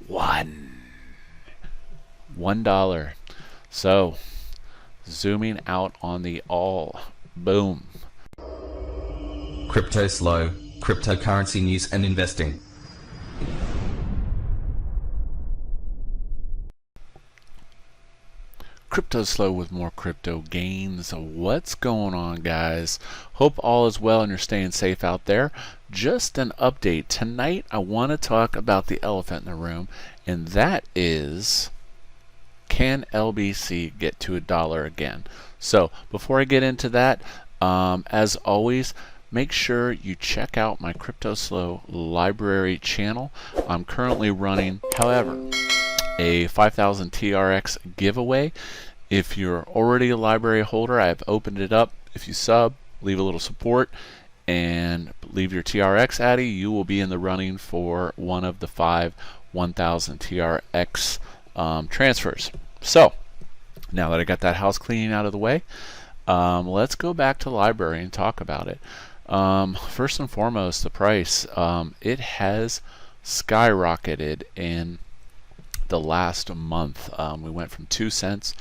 $1. So zooming out on the all, boom. Cryptoslo, cryptocurrency news and investing. Cryptoslo with more crypto gains. What's going on, guys? Hope all is well and you're staying safe out there. Just an update. Tonight I want to talk about the elephant in the room, and that is, can LBC get to $1 again? So before I get into that, as always, make sure you check out my Cryptoslo library channel. I'm currently running, however, a 5,000 TRX giveaway. If you're already a library holder, I've opened it up. If you sub, leave a little support, and leave your TRX addy, you will be in the running for one of the 5 1,000 TRX transfers. So now that I got that house cleaning out of the way, let's go back to library and talk about it. First and foremost, the price. It has skyrocketed in the last month. We went from 2 cents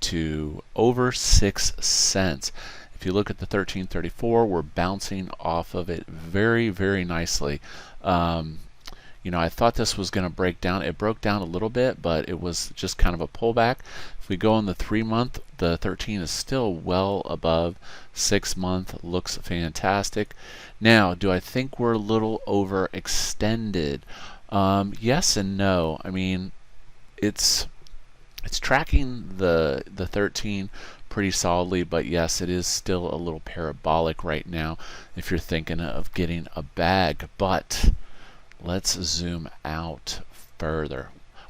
to over 6 cents. If you look at the 1334, we're bouncing off of it very, very nicely. You know, I thought this was going to break down. It broke down a little bit, but it was just kind of a pullback. If we go on the 3-month, the 13 is still well above. 6-month looks fantastic. Now, do I think we're a little overextended? Yes and no. I mean, it's tracking the 13 pretty solidly, but yes, it is still a little parabolic right now if you're thinking of getting a bag. But let's zoom out further.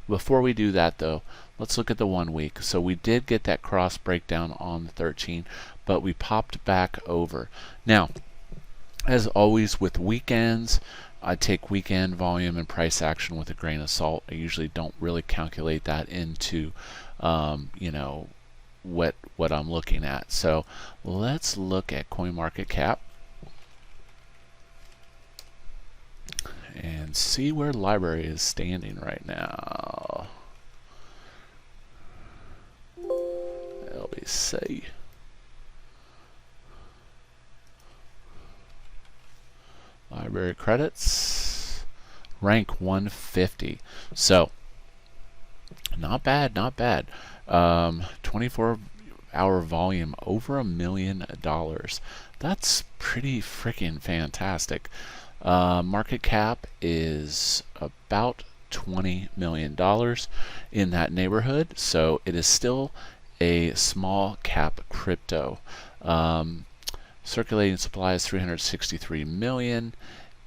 Before we do that though, let's look at the 1 week. So we did get that cross breakdown on the 13, but we popped back over. Now, as always with weekends, I take weekend volume and price action with a grain of salt. I usually don't really calculate that into you know, what I'm looking at. So let's look at CoinMarketCap and see where library is standing right now. LBC. Library credits, rank 150. So not bad, not bad. 24-hour volume over $1 million. That's pretty freaking fantastic. Market cap is about $20 million in that neighborhood. So it is still a small cap crypto. Circulating supply is 363 million,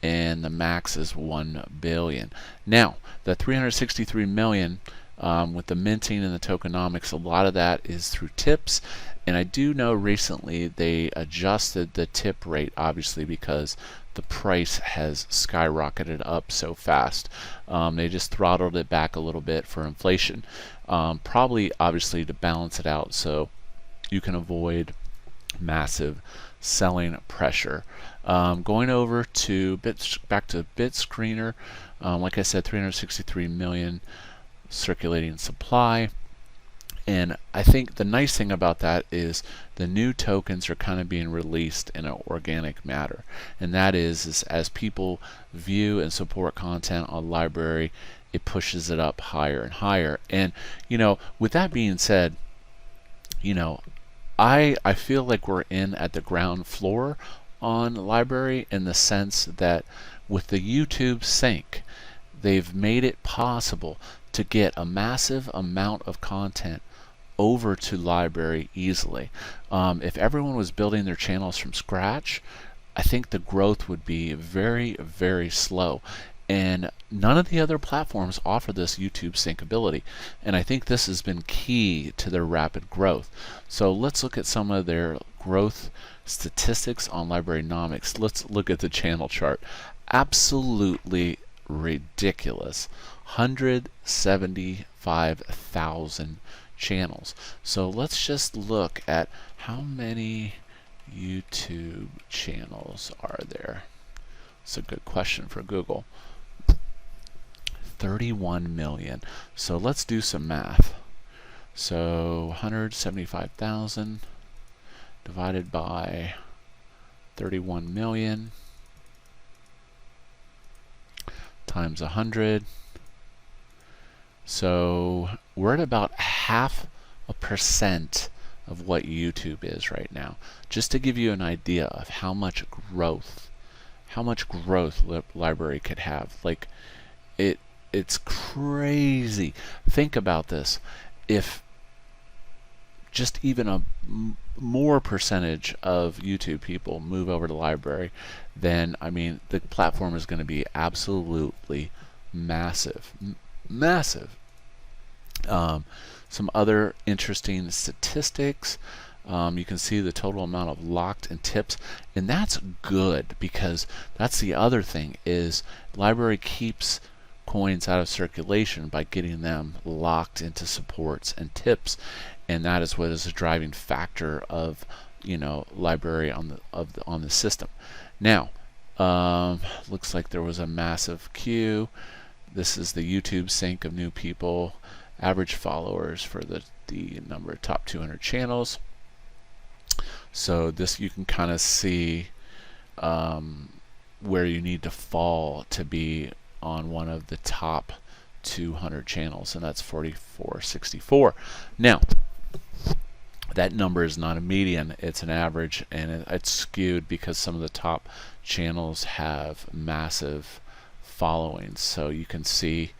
and the max is 1 billion. Now, the 363 million, with the minting and the tokenomics, a lot of that is through tips. And I do know recently they adjusted the tip rate, obviously, because the price has skyrocketed up so fast. They just throttled it back a little bit for inflation, probably obviously to balance it out so you can avoid massive selling pressure. Going over to back to BitScreener, like I said, 363 million circulating supply. And I think the nice thing about that is the new tokens are kind of being released in an organic matter, and that is as people view and support content on library, it pushes it up higher and higher. And you know, with that being said, you know, I feel like we're in at the ground floor on library, in the sense that with the YouTube sync, they've made it possible to get a massive amount of content over to library easily. If everyone was building their channels from scratch, I think the growth would be very, very slow. And none of the other platforms offer this YouTube sync ability. And I think this has been key to their rapid growth. So let's look at some of their growth statistics on Librarynomics. Let's look at the channel chart. Absolutely ridiculous. 175,000 channels. So let's just look at how many YouTube channels are there. It's a good question for Google. 31 million. So let's do some math. So 175,000 divided by 31 million times 100. So we're at about 0.5% of what YouTube is right now. Just to give you an idea of how much growth Library could have. Like it's crazy. Think about this. If just even a more percentage of YouTube people move over to Library, then I mean the platform is going to be absolutely massive. Massive. Some other interesting statistics. You can see the total amount of locked and tips, and that's good, because that's the other thing, is Library keeps coins out of circulation by getting them locked into supports and tips, and that is what is a driving factor of, you know, Library on the system. Now, looks like there was a massive queue. This is the YouTube sync of new people, average followers for the number of top 200 channels. So this, you can kind of see where you need to fall to be on one of the top 200 channels, and that's 4464. Now, that number is not a median, it's an average, and it's skewed because some of the top channels have massive followings. So you can see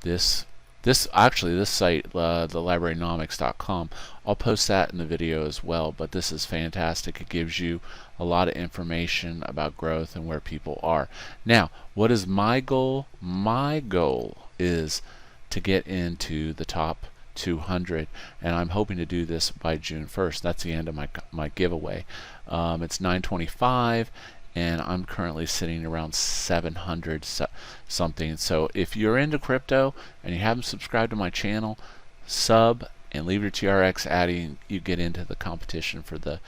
this site, the librarynomics.com, I'll post that in the video as well, but this is fantastic. It gives you a lot of information about growth and where people are. Now, what is my goal? My goal is to get into the top 200, and I'm hoping to do this by June 1st. That's the end of my giveaway. It's 9:25, and I'm currently sitting around 700 something. So if you're into crypto and you haven't subscribed to my channel, sub and leave your TRX addy, and you get into the competition for the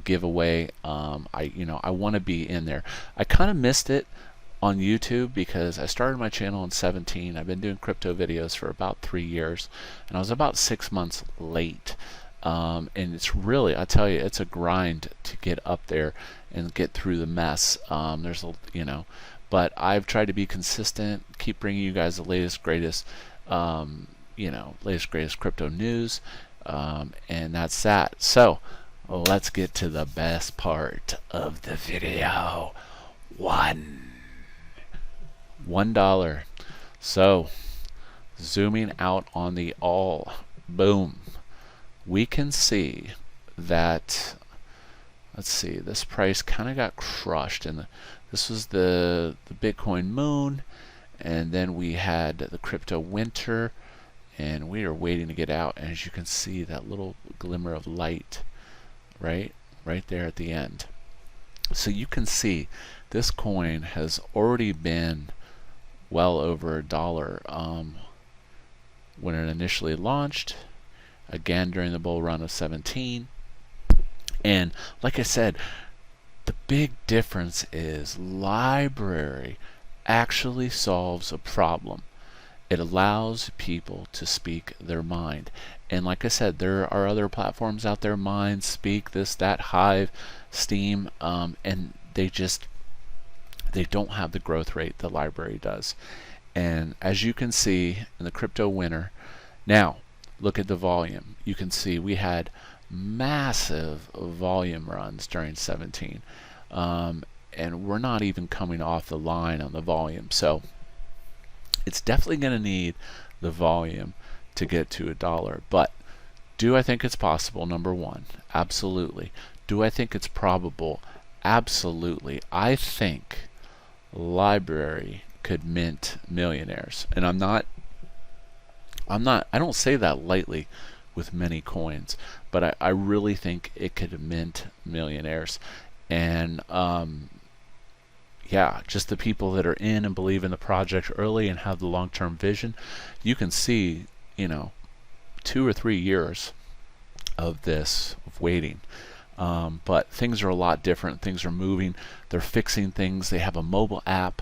giveaway. I want to be in there. I kind of missed it on YouTube because I started my channel in 2017. I've been doing crypto videos for about 3 years, and I was about 6 months late. And it's really, I tell you, it's a grind to get up there and get through the mess. There's a, but I've tried to be consistent, keep bringing you guys the latest, greatest, latest, greatest crypto news, and that's that. So let's get to the best part of the video. $1. So zooming out on the all, boom, we can see that, let's see, this price kind of got crushed, and this was the Bitcoin moon, and then we had the crypto winter, and we are waiting to get out. And as you can see, that little glimmer of light right there at the end. So you can see this coin has already been well over $1 when it initially launched, again during the bull run of 17. And like I said, the big difference is Library actually solves a problem. It allows people to speak their mind. And like I said, there are other platforms out there, Mind, Speak, this, that, Hive, Steam, and they don't have the growth rate the Library does. And as you can see in the crypto winter, now look at the volume. You can see we had massive volume runs during 17, and we're not even coming off the line on the volume. So it's definitely going to need the volume to get to $1. But do I think it's possible? Number one, absolutely. Do I think it's probable? Absolutely. I think Library could mint millionaires, and I don't say that lightly with many coins, but I really think it could mint millionaires. And yeah, just the people that are in and believe in the project early and have the long-term vision, you can see 2 or 3 years of this, of waiting. But things are a lot different. Things are moving. They're fixing things. They have a mobile app.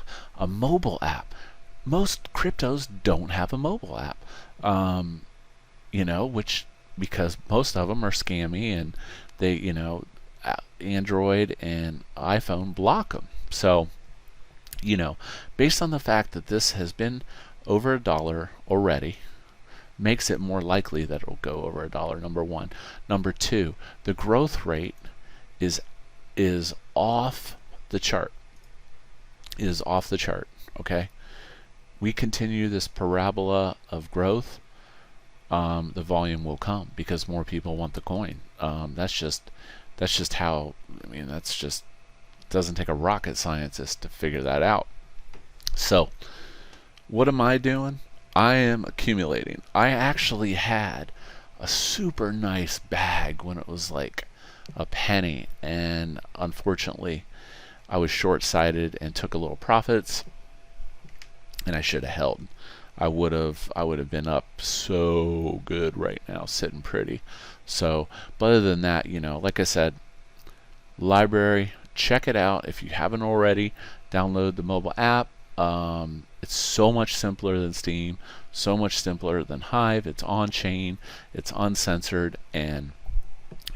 most cryptos don't have a mobile app. Which, because most of them are scammy, and they, Android and iPhone block them. So, based on the fact that this has been over $1 already, makes it more likely that it'll go over $1, number one. Number two, the growth rate is off the chart. It is off the chart. Okay, we continue this parabola of growth, the volume will come because more people want the coin. That's just how. That's just, doesn't take a rocket scientist to figure that out. So, what am I doing? I am accumulating. I actually had a super nice bag when it was like a penny, and unfortunately I was short-sighted and took a little profits, and I should have held. I would have been up so good right now, sitting pretty. So, but other than that, like I said, Library, check it out if you haven't already. Download the mobile app. It's so much simpler than Steam, so much simpler than Hive. It's on-chain, it's uncensored, and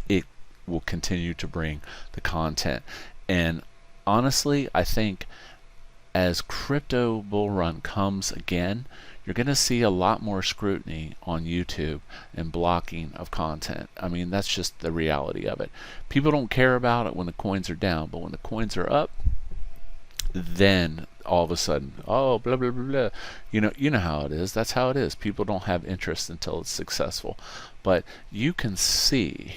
it will continue to bring the content. And honestly, I think as crypto bull run comes again, you're going to see a lot more scrutiny on YouTube and blocking of content. That's just the reality of it. People don't care about it when the coins are down, but when the coins are up, then all of a sudden, oh, blah blah blah blah. You know how it is. That's how it is. People don't have interest until it's successful. But you can see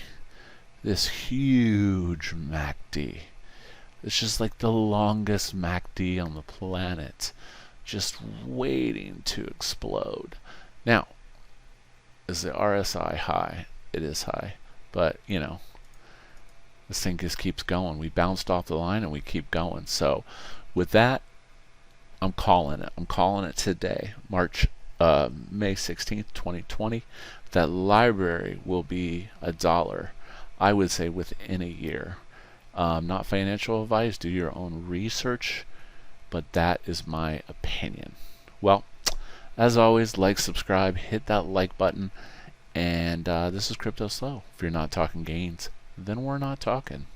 this huge MACD. It's just like the longest MACD on the planet, just waiting to explode. Now, is the RSI high? It is high, but this thing just keeps going. We bounced off the line and we keep going. So with that, I'm calling it. I'm calling it today, May 16th, 2020. That Library will be $1, I would say, within a year. Not financial advice. Do your own research, but that is my opinion. Well, as always, like, subscribe, hit that like button, and this is Cryptoslo. If you're not talking gains, then we're not talking.